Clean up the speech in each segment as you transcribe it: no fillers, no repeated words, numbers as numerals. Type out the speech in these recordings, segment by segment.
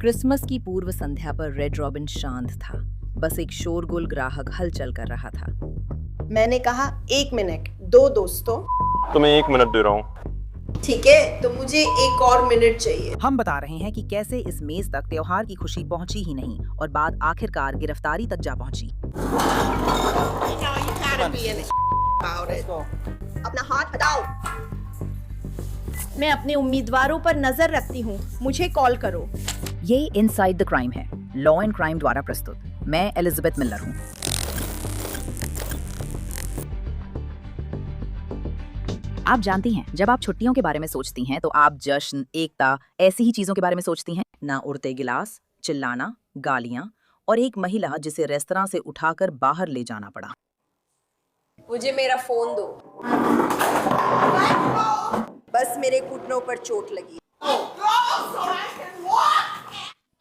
Christmas की पूर्व संध्या पर रेड रॉबिन शांत था। बस एक शोरगुल ग्राहक हलचल कर रहा था। मैंने कहा 1 मिनट, 2 दोस्तों। तुम्हें 1 मिनट दे रहा हूँ। ठीक है, तो मुझे 1 और मिनट चाहिए। हम बता रहे हैं कि कैसे इस मेज तक त्योहार की खुशी पहुंची ही नहीं और बात आखिरकार गिरफ्तारी तक जा पहुंची। अपना हाथ हटाओ। मैं अपने उम्मीदवारों पर नजर रखती हूँ, मुझे कॉल करो। ये इनसाइड द क्राइम है, लॉ एंड क्राइम द्वारा प्रस्तुत। मैं एलिजाबेथ मिलर हूँ। आप जानती हैं, जब आप छुट्टियों के बारे में सोचती हैं तो आप जश्न, एकता, ऐसी ही चीजों के बारे में सोचती हैं ना। उड़ते गिलास, चिल्लाना, गालियां और एक महिला जिसे रेस्तरां से उठाकर बाहर ले जाना पड़ा। मुझे मेरा फोन दो। बस मेरे घुटनों पर चोट लगी।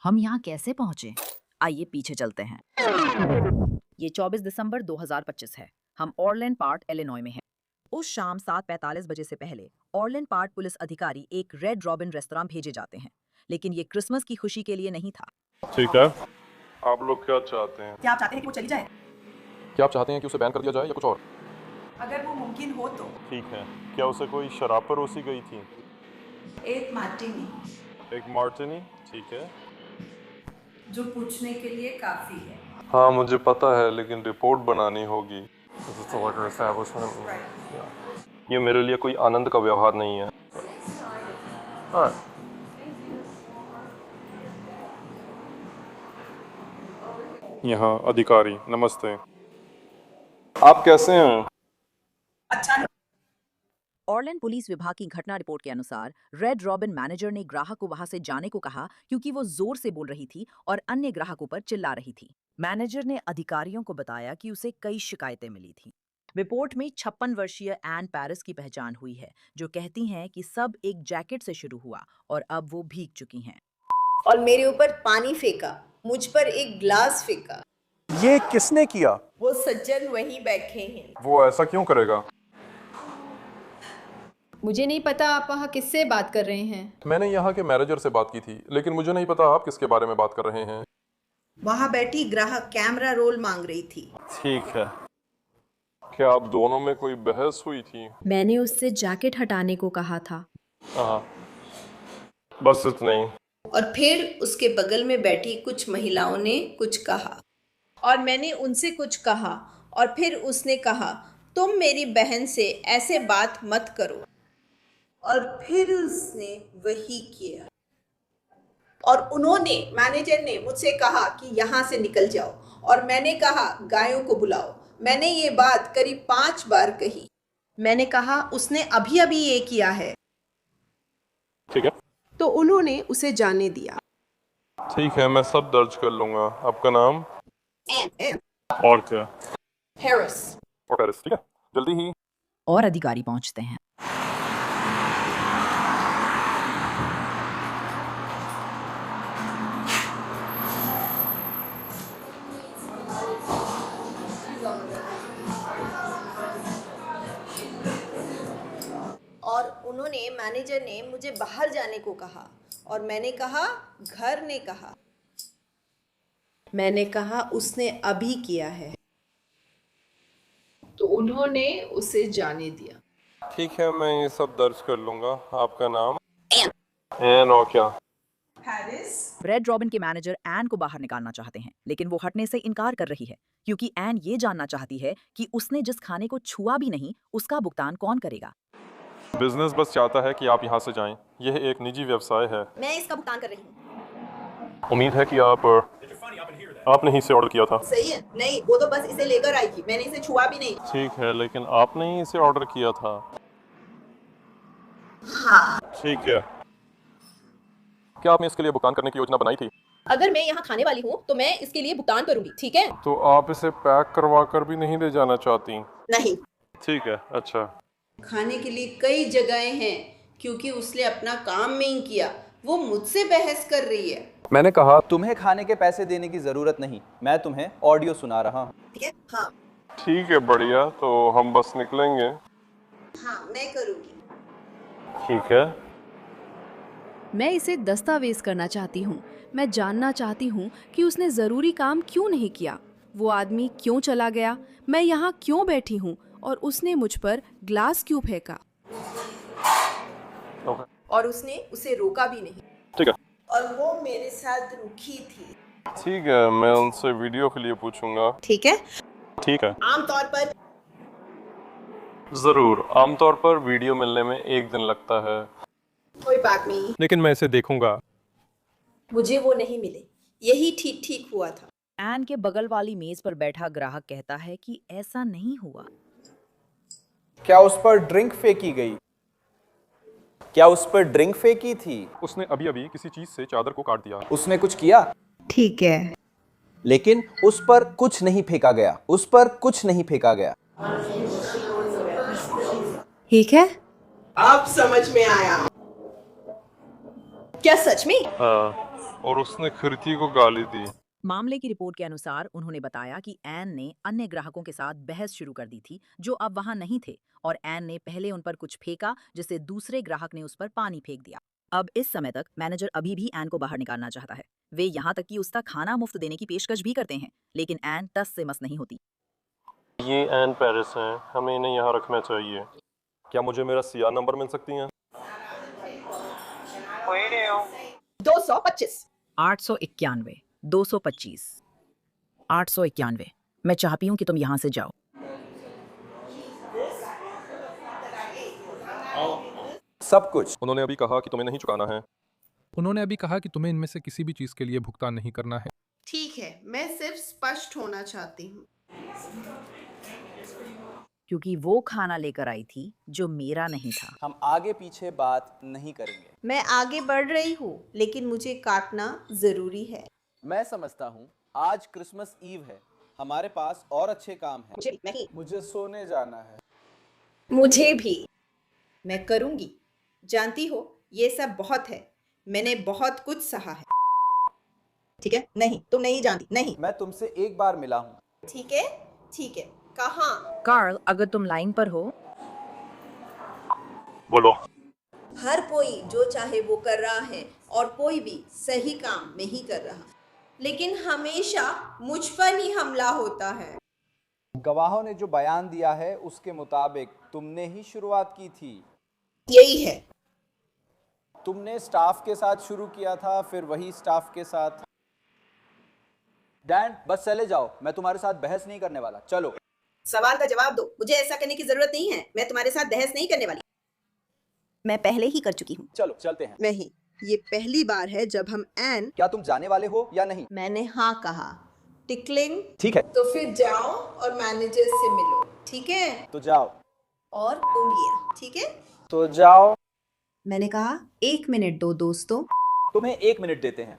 हम यहाँ कैसे पहुंचे? आइए पीछे चलते हैं। ये 24 दिसंबर 2025 है। हम ऑरलैंड पार्क, इलिनॉय में हैं। उस शाम 7:45 बजे से पहले ऑरलैंड पार्क पुलिस अधिकारी एक रेड रॉबिन रेस्तरां भेजे जाते हैं, लेकिन ये क्रिसमस की खुशी के लिए नहीं था। ठीक है, आप लोग क्या चाहते हैं? क्या आप चाहते हैं कि वो चली जाए? क्या आप चाहते हैं कि उसे बैन कर दिया जाए या कुछ और? अगर वो मुमकिन हो तो। ठीक है, क्या उसे कोई शराब परोसी गई थी? एक मार्टिनी, एक मार्टिनी, ठीक है। जो पूछने के लिए काफी है। हाँ मुझे पता है, लेकिन रिपोर्ट बनानी होगी। ये मेरे लिए कोई आनंद का व्यवहार नहीं है। हाँ। यहाँ अधिकारी, नमस्ते। आप कैसे हैं? अच्छा। ऑरलैंड पुलिस विभाग की घटना रिपोर्ट के अनुसार रेड रॉबिन मैनेजर ने ग्राहक को वहां से जाने को कहा क्योंकि वो जोर से बोल रही थी और अन्य ग्राहकों पर चिल्ला रही थी। मैनेजर ने अधिकारियों को बताया कि उसे कई शिकायतें मिली थीं। रिपोर्ट में 56 वर्षीय एन पेरिस की पहचान हुई है, जो कहती हैं कि सब एक जैकेट से शुरू हुआ और अब वो भीग चुकी हैं। और मेरे ऊपर पानी फेंका, मुझ पर एक ग्लास फेंका। ये किसने किया? वो सज्जन वहीं बैठे हैं। वो ऐसा क्यों करेगा? मुझे नहीं पता आप वहाँ किससे बात कर रहे हैं। मैंने यहाँ के मैनेजर से बात की थी, लेकिन मुझे नहीं पता आप किसके बारे में बात कर रहे हैं। वहाँ बैठी ग्राहक कैमरा रोल मांग रही थी। ठीक है, क्या आप दोनों में कोई बहस हुई थी? मैंने उससे जैकेट हटाने को कहा था। हाँ, बस इतना ही। और फिर उसके बगल में बैठी कुछ महिलाओं ने कुछ कहा और मैंने उनसे कुछ कहा और फिर उसने कहा तुम मेरी बहन से ऐसे बात मत करो। और फिर उसने वही किया और उन्होंने, मैनेजर ने मुझसे कहा कि यहाँ से निकल जाओ और मैंने कहा गायों को बुलाओ। मैंने ये बात करीब 5 बार कही। मैंने कहा उसने अभी अभी ये किया है। ठीक है, तो उन्होंने उसे जाने दिया। ठीक है, मैं सब दर्ज कर लूंगा। आपका नाम? और क्या? हैरिस। और पेरिस, ठीक है, जल्दी ही। और अधिकारी पहुंचते हैं। और उन्होंने, मैनेजर ने मुझे बाहर जाने को कहा और मैंने कहा घर ने कहा। मैंने कहा उसने अभी किया है। तो उन्होंने उसे जाने दिया। ठीक है, मैं ये सब दर्ज कर लूंगा। आपका नाम? एन। और क्या? हैरिस। रेड रॉबिन के मैनेजर एन को बाहर निकालना चाहते हैं, लेकिन वो हटने से इनकार कर रही है क्योंकि एन ये जानना चाहती है कि उसने जिस खाने को छुआ भी नहीं, उसका भुगतान कौन करेगा। बिजनेस बस चाहता है कि आप यहाँ से जाएं। यह एक निजी व्यवसाय है। मैं इसका भुगतान कर रही हूँ। उम्मीद है कि आपने ही इसे ऑर्डर किया था। सही है। नहीं, वो तो बस इसे लेकर आई थी, मैंने इसे छुआ भी नहीं। ठीक है, लेकिन आपने ही इसे ऑर्डर किया था। हाँ। ठीक है, क्या आपने इसके लिए भुगतान करने की योजना बनाई थी? अगर मैं यहाँ खाने वाली हूँ तो मैं इसके लिए भुगतान करूंगी, ठीक है? तो आप इसे पैक करवा कर भी नहीं ले जाना चाहती? नहीं। ठीक है, अच्छा। खाने के लिए कई जगहें हैं क्योंकि उसने अपना काम नहीं किया। वो मुझसे बहस कर रही है। मैंने कहा तुम्हें खाने के पैसे देने की जरूरत नहीं, मैं तुम्हें ऑडियो सुना रहा हूँ। ठीक है। हाँ। ठीक है, बढ़िया, तो हम बस निकलेंगे। हाँ, मैं करूँगी। ठीक है। मैं इसे दस्तावेज करना चाहती हूँ। मैं जानना चाहती हूँ कि उसने ज़रूरी काम क्यों नहीं किया। वो आदमी क्यों चला गया? मैं यहाँ क्यों बैठी हूँ और उसने मुझ पर ग्लास क्यों फेंका? ओके, और उसने उसे रोका भी नहीं। ठीक है। और वो मेरे साथ रुकी थी। ठीक है, मैं उनसे वीडियो के लिए पूछूंगा। ठीक है। ठीक है, आमतौर पर जरूर। आमतौर पर वीडियो मिलने में 1 दिन लगता है, कोई बात नहीं, लेकिन मैं इसे देखूंगा। मुझे वो नहीं मिले। यही ठीक ठीक हुआ था। एन के बगल वाली मेज पर बैठा ग्राहक कहता है कि ऐसा नहीं हुआ। क्या उस पर ड्रिंक फेंकी गई? क्या उस पर ड्रिंक फेंकी थी? उसने अभी अभी किसी चीज से चादर को काट दिया। उसने कुछ किया, ठीक है। लेकिन उस पर कुछ नहीं फेंका गया। उस पर कुछ नहीं फेंका गया। ठीक है। अब समझ में आया। क्या सच में? हाँ, और उसने खिड़की को गाली दी। मामले की रिपोर्ट के अनुसार उन्होंने बताया कि एन ने अन्य ग्राहकों के साथ बहस शुरू कर दी थी जो अब वहां नहीं थे, और एन ने पहले उन पर कुछ फेंका जिससे दूसरे ग्राहक ने उस पर पानी फेंक दिया। अब इस समय तक मैनेजर अभी भी एन को बाहर निकालना चाहता है। वे यहाँ तक कि उसका खाना मुफ्त देने की पेशकश भी करते हैं, लेकिन एन टस से मस नहीं होती। ये एन पेरिस है, हमें इन्हें यहाँ रखना चाहिए। क्या मुझे मेरा सीआर नंबर मिल सकती है? 225। 891, 225, 891। मैं चाहती हूँ कि तुम यहाँ से जाओ। सब कुछ। उन्होंने अभी कहा कि तुम्हें नहीं चुकाना है। उन्होंने अभी कहा कि तुम्हें इनमें से किसी भी चीज के लिए भुगतान नहीं करना है। ठीक है, मैं सिर्फ स्पष्ट होना चाहती हूँ। क्योंकि वो खाना लेकर आई थी जो मेरा नहीं था। हम आगे पीछे बात नहीं करेंगे। मैं आगे बढ़ रही हूँ, लेकिन मुझे काटना जरूरी है। मैं समझता हूँ आज क्रिसमस ईव है, हमारे पास और अच्छे काम हैं। मुझे नहीं, मुझे सोने जाना है। मुझे भी। मैं करूँगी। जानती हो, ये सब बहुत है। मैंने बहुत कुछ सहा है। ठीक है, नहीं, तुम नहीं जानती, नहीं। मैं तुमसे एक बार मिला हूँ। ठीक है, ठीक है। कहाँ? कार्ल, अगर तुम लाइन पर हो। बोलो। हर कोई जो चाहे वो कर रहा है और कोई भी सही काम नहीं कर रहा, लेकिन हमेशा मुझ पर ही हमला होता है। गवाहों ने जो बयान दिया है उसके मुताबिक तुमने ही शुरुआत की थी। यही है। तुमने स्टाफ के साथ शुरू किया था, फिर वही स्टाफ के साथ। डैन, बस चले जाओ, मैं तुम्हारे साथ बहस नहीं करने वाला। चलो। सवाल का जवाब दो। मुझे ऐसा करने की जरूरत नहीं है। मैं तुम्हारे साथ बहस नहीं करने वाली। मैं पहले ही कर चुकी हूँ। चलो चलते हैं। नहीं, ये पहली बार है जब हम एन। क्या तुम जाने वाले हो या नहीं? मैंने हाँ कहा। टिकलिंग। ठीक है, तो फिर जाओ और मैनेजर से मिलो। ठीक है? तो जाओ। और उंगलियां। ठीक है? तो जाओ। मैंने कहा 1 मिनट दो दोस्तों। तुम्हें 1 मिनट देते हैं।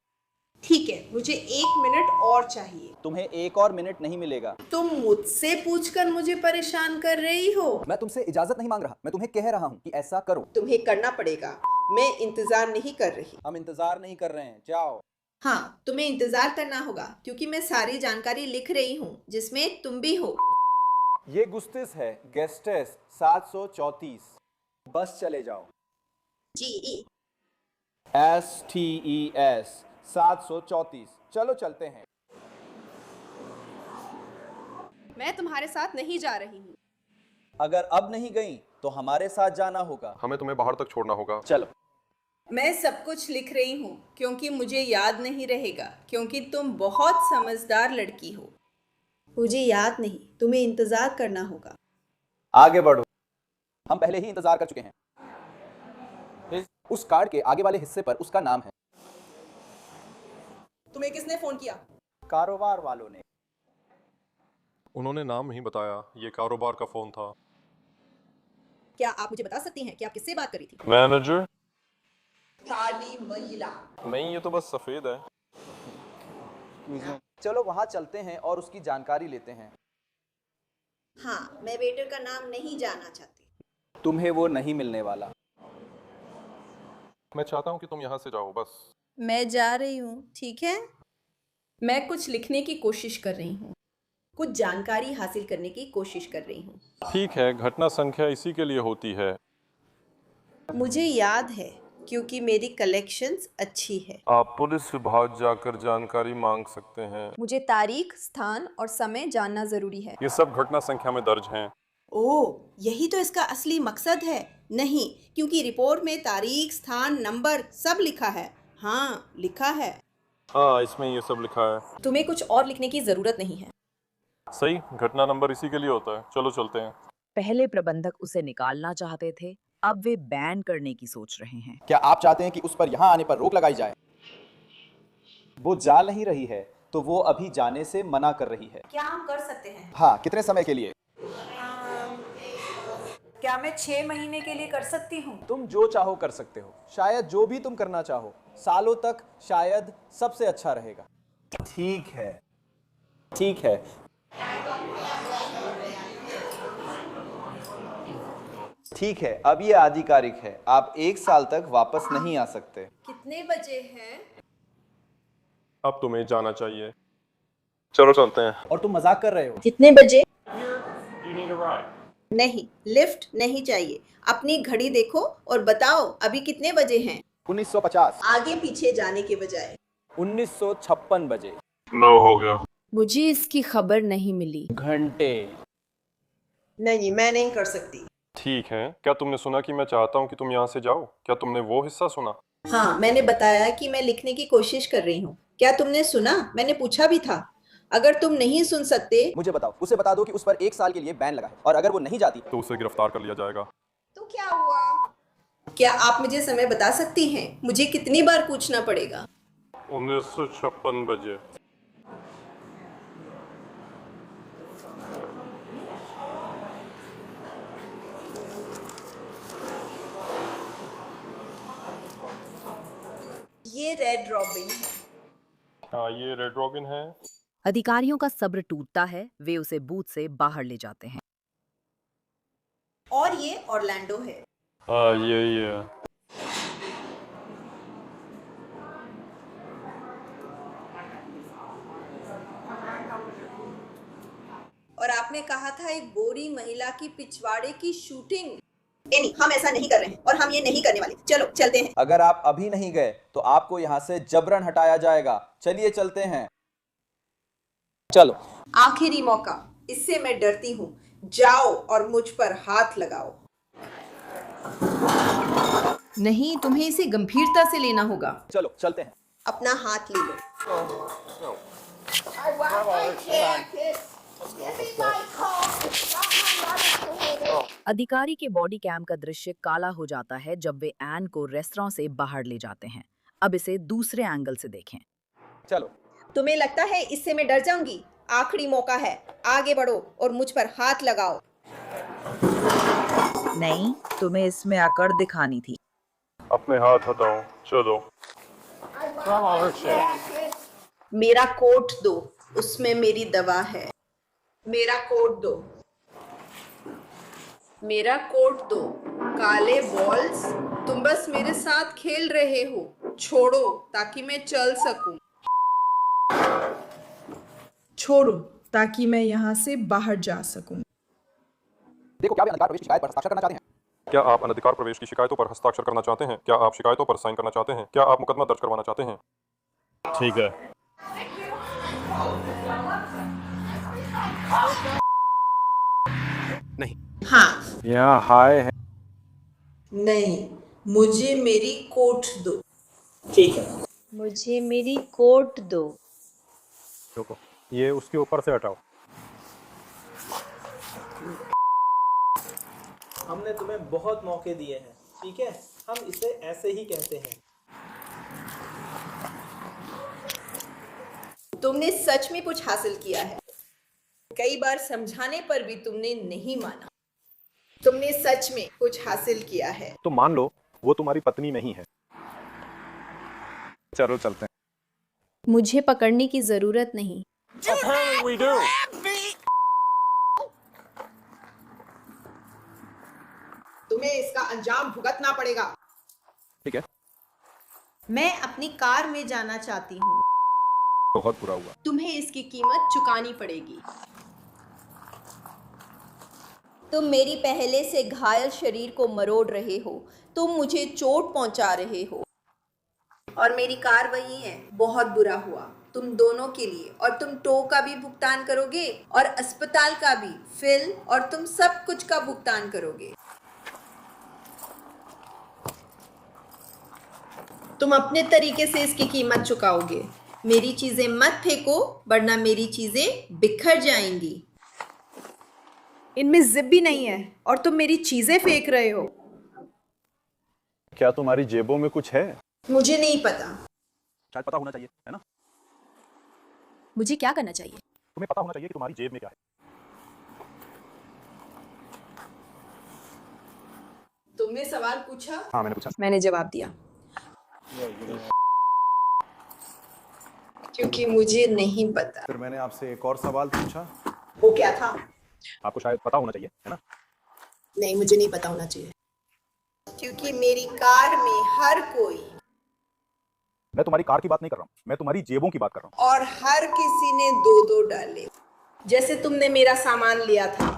ठीक है, मुझे 1 मिनट और चाहिए। तुम्हें 1 और मिनट नहीं मिलेगा। तुम मुझसे पूछकर मुझे परेशान कर रही हो। मैं तुमसे इजाजत नहीं मांग रहा, मैं तुम्हें कह रहा हूँ कि ऐसा करो। तुम्हें करना पड़ेगा। मैं इंतजार नहीं कर रही। हम इंतजार नहीं कर रहे हैं, जाओ। हाँ, तुम्हें इंतजार करना होगा क्योंकि मैं सारी जानकारी लिख रही हूँ जिसमें तुम भी हो। ये गुस्तिस है, गेस्टेस 734। बस चले जाओ। GE। STES 734। चलो चलते हैं। मैं तुम्हारे साथ नहीं जा रही हूँ। अगर अब नहीं गई तो हमारे साथ जाना होगा। हमें तुम्हें बाहर तक छोड़ना होगा। चलो। मैं सब कुछ लिख रही हूँ क्योंकि मुझे याद नहीं रहेगा, क्योंकि तुम बहुत समझदार लड़की हो। मुझे याद नहीं, तुम्हें इंतजार करना होगा। आगे बढ़ो, हम पहले ही इंतजार कर चुके हैं। उस कार्ड के आगे वाले हिस्से पर उसका नाम है। तुम्हें किसने फोन किया? कारोबार वालों ने। उन्होंने नाम नहीं बताया, ये कारोबार का फोन था। क्या आप मुझे बता सकती हैं कि आप किससे बात कर रही थी? मैनेजर? काली महिला। नहीं, ये तो बस सफेद है। चलो वहां चलते हैं और उसकी जानकारी लेते हैं। हाँ, मैं वेटर का नाम नहीं जानना चाहती। तुम्हें वो नहीं मिलने वाला। मैं चाहता हूँ कि तुम यहाँ से जाओ, बस। मैं जा रही हूँ, ठीक है? मैं कुछ लिखने की कोशिश कर रही हूँ। कुछ जानकारी हासिल करने की कोशिश कर रही हूँ। ठीक है, घटना संख्या इसी के लिए होती है। मुझे याद है, क्योंकि मेरी कलेक्शंस अच्छी है। आप पुलिस विभाग जाकर जानकारी मांग सकते हैं। मुझे तारीख, स्थान और समय जानना जरूरी है। ये सब घटना संख्या में दर्ज हैं। ओह, यही तो इसका असली मकसद है। नहीं, क्योंकि रिपोर्ट में तारीख, स्थान, नंबर सब लिखा है। हाँ, लिखा है। हाँ, इसमें ये सब लिखा है। तुम्हें कुछ और लिखने की जरूरत नहीं है। सही, घटना नंबर इसी के लिए होता है। चलो चलते हैं। पहले प्रबंधक उसे निकालना चाहते थे, अब वे बैन करने की सोच रहे हैं। क्या आप चाहते हैं कि उस पर यहाँ आने पर रोक लगाई जाए? वो जा नहीं रही है, तो वो अभी जाने से मना कर रही है। क्या हम कर सकते हैं? हाँ, कितने समय के लिए? क्या मैं 6 महीने के लिए कर सकती हूँ? तुम जो चाहो कर सकते हो, शायद जो भी तुम करना चाहो। सालों तक शायद सबसे अच्छा रहेगा। ठीक है, ठीक है। ठीक है, अब ये आधिकारिक है। आप 1 साल तक वापस नहीं आ सकते। कितने बजे हैं? अब तुम्हें जाना चाहिए। चलो चलते हैं। और तुम मजाक कर रहे हो? कितने बजे? नहीं, लिफ्ट नहीं चाहिए। अपनी घड़ी देखो और बताओ अभी कितने बजे हैं। 1950, आगे पीछे जाने के बजाय। 1956 बजे। 9 हो गया। मुझे इसकी खबर नहीं मिली। घंटे। नहीं, मैं नहीं कर सकती। ठीक है, क्या तुमने सुना कि मैं चाहता हूँ कि तुम यहाँ से जाओ? क्या तुमने वो हिस्सा सुना? हाँ, मैंने बताया कि मैं लिखने की कोशिश कर रही हूँ। क्या तुमने सुना? मैंने पूछा भी था। अगर तुम नहीं सुन सकते मुझे बताओ, उसे बता दो कि उस पर 1 साल के लिए बैन लगा है, और अगर वो नहीं जाती तो उसे गिरफ्तार कर लिया जाएगा। तो क्या हुआ? क्या आप मुझे समय बता सकती हैं? मुझे कितनी बार पूछना पड़ेगा? 1956 बजे। ये रेड रॉबिन है। हाँ, ये रेड रॉबिन है। अधिकारियों का सब्र टूटता है, वे उसे बूथ से बाहर ले जाते हैं। और ये ऑरलैंडो है। हाँ, यही है। और आपने कहा था एक गोरी महिला की पिछवाड़े की शूटिंग। नहीं, हम ऐसा नहीं कर रहे हैं और हम ये नहीं करने वाले। चलो चलते हैं। अगर आप अभी नहीं गए तो आपको यहाँ से जबरन हटाया जाएगा। चलिए चलते हैं। चलो। आखिरी मौका, इससे मैं डरती हूँ। जाओ और मुझ पर हाथ लगाओ। नहीं, तुम्हें इसे गंभीरता से लेना होगा। चलो चलते हैं। अपना हाथ ले लो। अधिकारी के बॉडी कैम का दृश्य काला हो जाता है जब वे एन को रेस्टोरेंट से बाहर ले जाते हैं। अब इसे दूसरे एंगल से देखें। चलो। तुम्हें लगता है इससे मैं डर जाऊंगी? आखिरी मौका है, आगे बढ़ो और मुझ पर हाथ लगाओ। नहीं, तुम्हें इसमें अकड़ दिखानी थी। अपने हाथ हटाओ। चलो। मेरा कोट दो, उसमें मेरी दवा है। मेरा कोट दो। मेरा कोट दो। काले बॉल्स, तुम बस मेरे साथ खेल रहे हो। छोड़ो ताकि मैं चल सकूं। छोड़ो ताकि मैं यहाँ से बाहर जा सकूं। देखो, क्या वे अनधिकार प्रवेश की शिकायत पर हस्ताक्षर करना चाहते हैं? क्या आप अनधिकार प्रवेश की शिकायतों पर हस्ताक्षर करना चाहते हैं? क्या आप शिकायतों पर साइन करना चाहते हैं? क्या आप मुकदमा दर्ज करवाना चाहते हैं? ठीक है। नहीं। हाँ। यहाँ हाय है। नहीं, मुझे मेरी कोट दो। ठीक है। मुझे मेरी कोट दो। रुको, ये उसके ऊपर से हटाओ। हमने तुम्हें बहुत मौके दिए हैं, ठीक है? हम इसे ऐसे ही कहते हैं। तुमने सच में कुछ हासिल किया है। कई बार समझाने पर भी तुमने नहीं माना। तुमने सच में कुछ हासिल किया है। तो मान लो वो तुम्हारी पत्नी नहीं है। चलो चलते हैं। मुझे पकड़ने की जरूरत नहीं। तुम्हें इसका अंजाम भुगतना पड़ेगा। ठीक है। मैं अपनी कार में जाना चाहती हूँ। बहुत बुरा हुआ। तुम्हें इसकी कीमत चुकानी पड़ेगी। तुम मेरी पहले से घायल शरीर को मरोड़ रहे हो, तुम मुझे चोट पहुंचा रहे हो। और मेरी कार वही है। बहुत बुरा हुआ तुम दोनों के लिए, और तुम टो का भी भुगतान करोगे और अस्पताल का भी, फिल, और तुम सब कुछ का भुगतान करोगे। तुम अपने तरीके से इसकी कीमत चुकाओगे। मेरी चीजें मत फेंको, वरना मेरी चीजें बिखर जाएंगी। इनमें जिप भी नहीं है और तुम मेरी चीजें फेंक रहे हो। क्या तुम्हारी जेबों में कुछ है? मुझे नहीं पता। शायद पता होना चाहिए, है ना? मुझे क्या करना चाहिए? तुम्हें पता होना चाहिए कि तुम्हारी जेब में क्या है। तुमने सवाल पूछा? हाँ, मैंने पूछा। मैंने जवाब दिया। क्योंकि मुझे नहीं पता। फिर मैंने आपसे एक और सवाल पूछा। वो क्या था? आपको शायद पता होना चाहिए, है ना? नहीं, मुझे नहीं पता होना चाहिए। क्योंकि मेरी कार में हर कोई, मैं तुम्हारी कार की बात नहीं कर रहा हूँ, मैं तुम्हारी जेबों की बात कर रहा हूँ। और हर किसी ने दो दो डाले, जैसे तुमने मेरा सामान लिया था।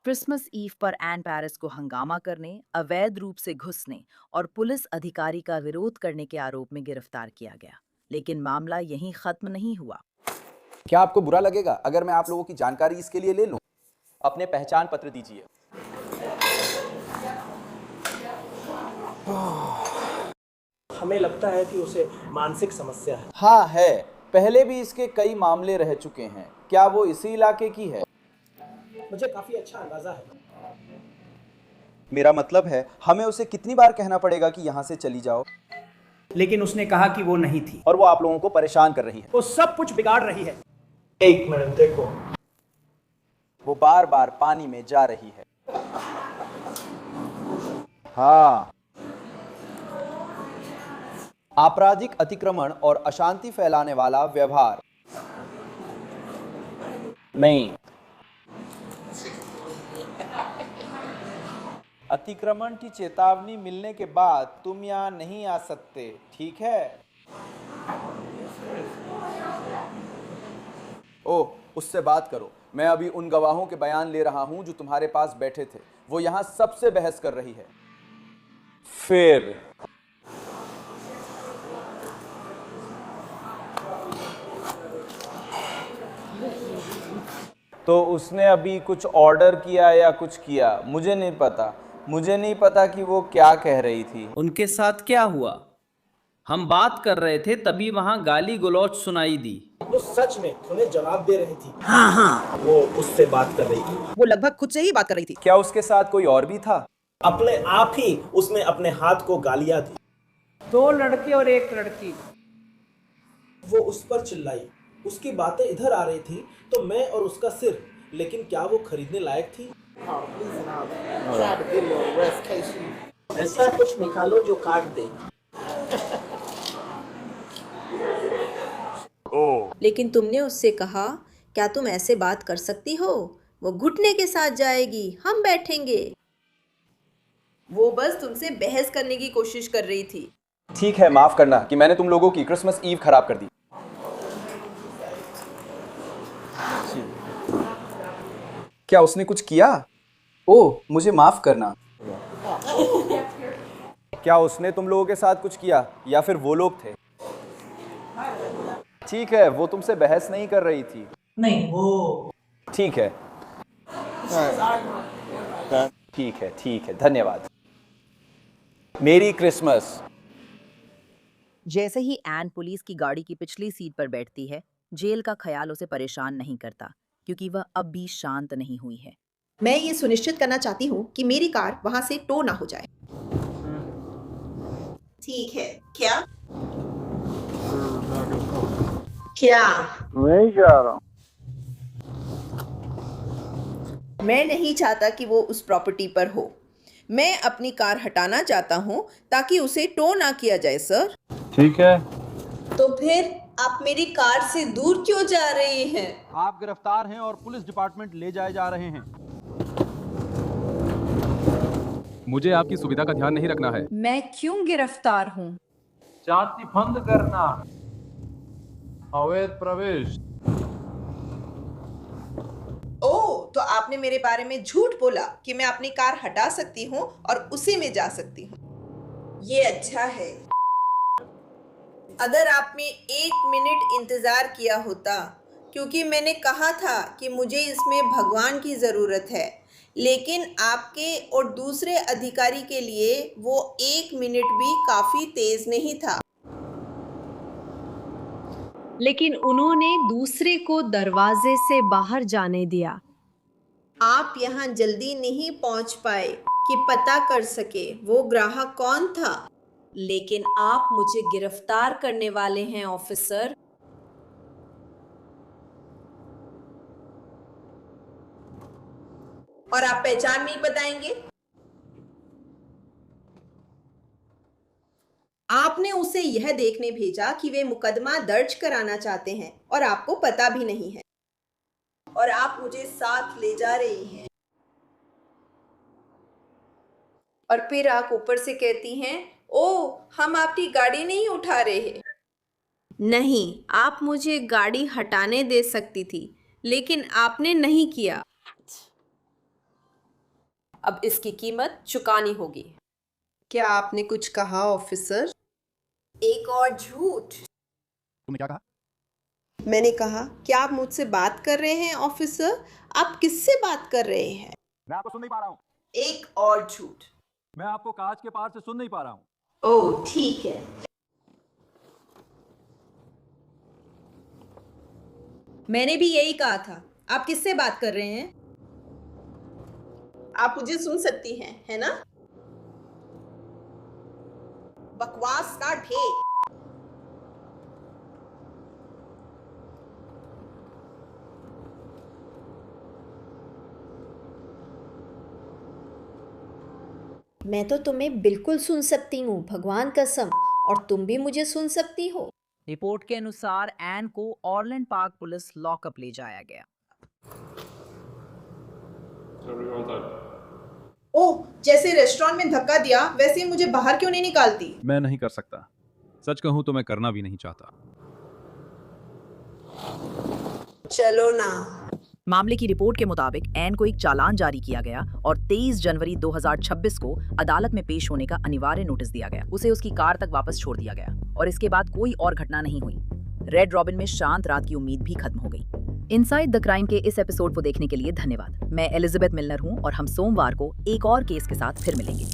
क्रिसमस ईव पर एन पेरिस को हंगामा करने, अवैध रूप से घुसने और पुलिस अधिकारी का विरोध करने के आरोप में गिरफ्तार किया गया। लेकिन मामला यहीं खत्म नहीं हुआ। क्या आपको बुरा लगेगा अगर मैं आप लोगों की जानकारी इसके लिए ले लूं? अपने पहचान पत्र दीजिए। हमें लगता है कि उसे मानसिक समस्या है। हाँ है, पहले भी इसके कई मामले रह चुके हैं। क्या वो इसी इलाके की है? मुझे काफी अच्छा अंदाजा है। मेरा मतलब है, हमें उसे कितनी बार कहना पड़ेगा कि यहाँ से चली जाओ? लेकिन उसने कहा कि वो नहीं थी। और वो आप लोगों को परेशान कर रही है। वो सब कुछ बिगाड़ रही है। एक मिनट देखो। वो बार बार पानी में जा रही है। हाँ, आपराधिक अतिक्रमण और अशांति फैलाने वाला व्यवहार। नहीं, अतिक्रमण की चेतावनी मिलने के बाद तुम यहाँ नहीं आ सकते, ठीक है? ओह, उससे बात करो। मैं अभी उन गवाहों के बयान ले रहा हूं जो तुम्हारे पास बैठे थे। वो यहाँ सबसे बहस कर रही है। फिर तो उसने अभी कुछ ऑर्डर किया या कुछ किया, मुझे नहीं पता। मुझे नहीं पता कि वो क्या कह रही थी। उनके साथ क्या हुआ? हम बात कर रहे थे तभी वहां गाली गलौज सुनाई दी। वो सच में उन्हें जवाब दे रही थी। हाँ, वो उससे बात कर रही थी। वो लगभग खुद से ही बात कर रही थी। क्या उसके साथ कोई और भी था? अपने आप ही उसने अपने हाथ को गालियां दी। 2 लड़के और 1 लड़की। वो उस पर चिल्लाई। उसकी बातें इधर आ रही थी तो मैं और उसका सिर, लेकिन क्या वो खरीदने लायक थी? ऐसा कुछ निकालो जो काट दे। लेकिन तुमने उससे कहा, क्या तुम ऐसे बात कर सकती हो? वो घुटने के साथ जाएगी, हम बैठेंगे। वो बस तुमसे बहस करने की कोशिश कर रही थी। ठीक है, माफ करना कि मैंने तुम लोगों की क्रिसमस ईव खराब कर दी। क्या उसने कुछ किया? ओह, मुझे माफ करना। क्या उसने तुम लोगों के साथ कुछ किया या फिर वो लोग थे? ठीक है, वो तुमसे बहस नहीं कर रही थी। नहीं, वो ठीक है। ठीक है, ठीक है, धन्यवाद। मेरी क्रिसमस। जैसे ही एन पुलिस की गाड़ी की पिछली सीट पर बैठती है, जेल का ख्याल उसे परेशान नहीं करता, क्योंकि वह अब भी शांत नहीं हुई है। मैं ये सुनिश्चित करना चाहती हूँ कि मेरी कार वहां से टो ना हो जाए। ठीक है, क्या? क्या? नहीं जा रहा हूँ। मैं नहीं चाहता कि वो उस प्रॉपर्टी पर हो। मैं अपनी कार हटाना चाहता हूँ ताकि उसे टो ना किया जाए, सर। ठीक है। तो फिर आप मेरी कार से दूर क्यों जा रहे हैं? आप गिरफ्तार हैं और पुलिस डिपार्टमेंट ले जाए जा रहे हैं। मुझे आपकी सुविधा का ध्यान नहीं रखना है। मैं क्यों गिरफ्तार हूँ? शांति भंग करना, अवैध प्रवेश। ओह, तो आपने मेरे बारे में झूठ बोला कि मैं अपनी कार हटा सकती हूँ और उसी में जा सकती हूँ। ये अच्छा है। अगर आपने 1 मिनट इंतजार किया होता, क्योंकि मैंने कहा था कि मुझे इसमें भगवान की ज़रूरत है, लेकिन आपके और दूसरे अधिकारी के लिए वो 1 मिनट भी काफ़ी तेज़ नहीं था। लेकिन उन्होंने दूसरे को दरवाजे से बाहर जाने दिया। आप यहाँ जल्दी नहीं पहुँच पाए कि पता कर सके वो ग्राहक कौन था। लेकिन आप मुझे गिरफ्तार करने वाले हैं ऑफिसर। और आप पहचान नहीं बताएंगे? आपने उसे यह देखने भेजा कि वे मुकदमा दर्ज कराना चाहते हैं और आपको पता भी नहीं है, और आप मुझे साथ ले जा रही हैं। और फिर आप ऊपर से कहती हैं, ओह, हम आपकी गाड़ी नहीं उठा रहे। नहीं, आप मुझे गाड़ी हटाने दे सकती थी, लेकिन आपने नहीं किया। अब इसकी कीमत चुकानी होगी। क्या आपने कुछ कहा ऑफिसर? एक और झूठ। तुमने क्या कहा? मैंने कहा, क्या आप मुझसे बात कर रहे हैं ऑफिसर? आप किससे बात कर रहे हैं? मैं आपको सुन नहीं पा रहा हूँ। एक और झूठ। मैं आपको कांच के पार से सुन नहीं पा रहा हूँ। ओह, ठीक है। मैंने भी यही कहा था। आप किससे बात कर रहे हैं? आप मुझे सुन सकती हैं, है ना? बकवास का ढेर। मैं तो तुम्हें बिल्कुल सुन सकती हूँ, भगवान कसम, और तुम भी मुझे सुन सकती हो। रिपोर्ट के अनुसार एन को ऑरलैंड पार्क पुलिस लॉकअप ले जाया गया। ओह, जैसे रेस्टोरेंट में धक्का दिया वैसे ही मुझे बाहर क्यों नहीं निकालती? मैं नहीं कर सकता। सच कहूं तो मैं करना भी नहीं चाहता। चलो ना। मामले की रिपोर्ट के मुताबिक एन को एक चालान जारी किया गया और 23 जनवरी 2026 को अदालत में पेश होने का अनिवार्य नोटिस दिया गया। उसे उसकी कार तक वापस छोड़ दिया गया और इसके बाद कोई और घटना नहीं हुई। रेड रॉबिन में शांत रात की उम्मीद भी खत्म हो गई। इनसाइड द क्राइम के इस एपिसोड को देखने के लिए धन्यवाद। मैं एलिजाबेथ मिलनर हूं और हम सोमवार को एक और केस के साथ फिर मिलेंगे।